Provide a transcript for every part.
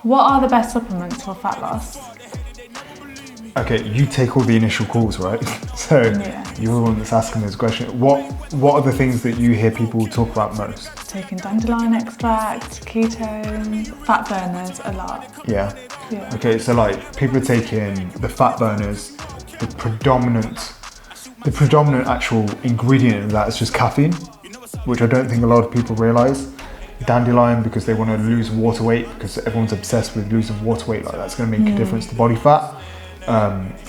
What are the best supplements for fat loss? Okay, you take all the initial calls, right? So you're the one that's asking this question. What are the things that you hear people talk about most? Taking dandelion extract, ketones, fat burners a lot. Yeah. Okay, so like people are taking the fat burners, the predominant actual ingredient in that is just caffeine, which I don't think a lot of people realize. Dandelion, because they want to lose water weight, because everyone's obsessed with losing water weight, like that's going to make a difference to body fat.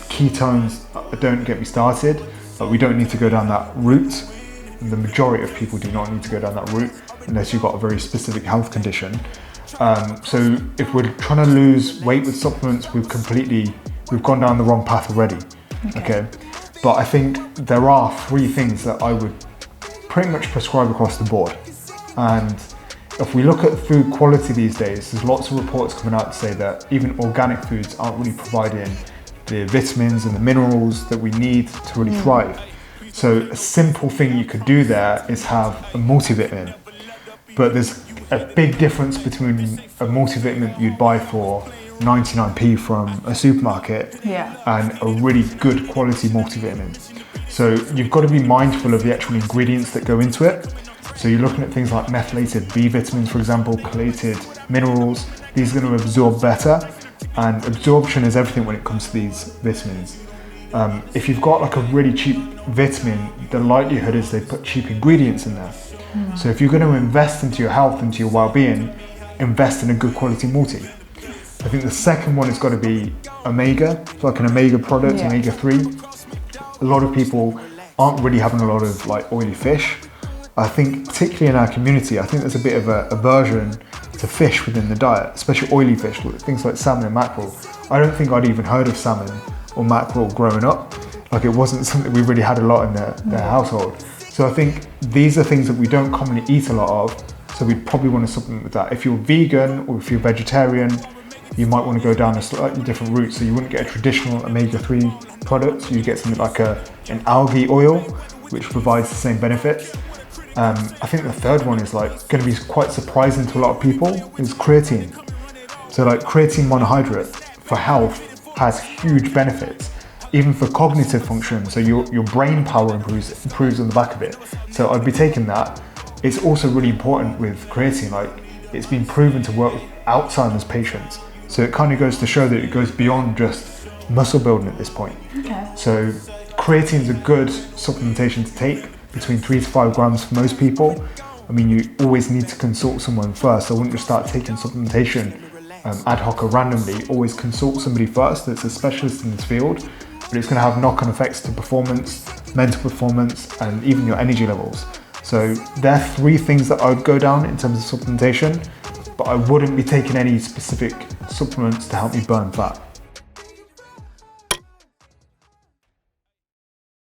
Ketones, don't get me started, but we don't need to go down that route. The majority of people do not need to go down that route unless you've got a very specific health condition. So if we're trying to lose weight with supplements, we've gone down the wrong path already. Okay. But I think there are 3 things that I would pretty much prescribe across the board. And if we look at food quality these days, there's lots of reports coming out to say that even organic foods aren't really providing the vitamins and the minerals that we need to really thrive. So a simple thing you could do there is have a multivitamin. But there's a big difference between a multivitamin you'd buy for 99p from a supermarket and a really good quality multivitamin. So you've got to be mindful of the actual ingredients that go into it. So you're looking at things like methylated B vitamins, for example, chelated minerals. These are going to absorb better, and absorption is everything when it comes to these vitamins. If you've got like a really cheap vitamin, the likelihood is they put cheap ingredients in there. So if you're going to invest into your health, into your well-being, invest in a good quality multi. I think the second one has got to be omega, like an omega product, omega-3. A lot of people aren't really having a lot of like oily fish. I think particularly in our community, I think there's a bit of a aversion to fish within the diet, especially oily fish, things like salmon and mackerel. I don't think I'd even heard of salmon or mackerel growing up. Like it wasn't something we really had a lot in their household. So I think these are things that we don't commonly eat a lot of, so we'd probably want to supplement with that. If you're vegan or if you're vegetarian, you might want to go down a slightly different route. So you wouldn't get a traditional omega-3 product, you get something like an algae oil, which provides the same benefits. I think the third one is like going to be quite surprising to a lot of people, is creatine. So like creatine monohydrate for health has huge benefits, even for cognitive function. So your brain power improves on the back of it. So I'd be taking that. It's also really important with creatine, like it's been proven to work with Alzheimer's patients. So it kind of goes to show that it goes beyond just muscle building at this point. So creatine is a good supplementation to take, between 3 to 5 grams for most people. I mean, you always need to consult someone first. I wouldn't just start taking supplementation ad hoc or randomly. Always consult somebody first that's a specialist in this field, but it's going to have knock-on effects to performance, mental performance, and even your energy levels. So there are 3 things that I would go down in terms of supplementation, but I wouldn't be taking any specific supplements to help me burn fat.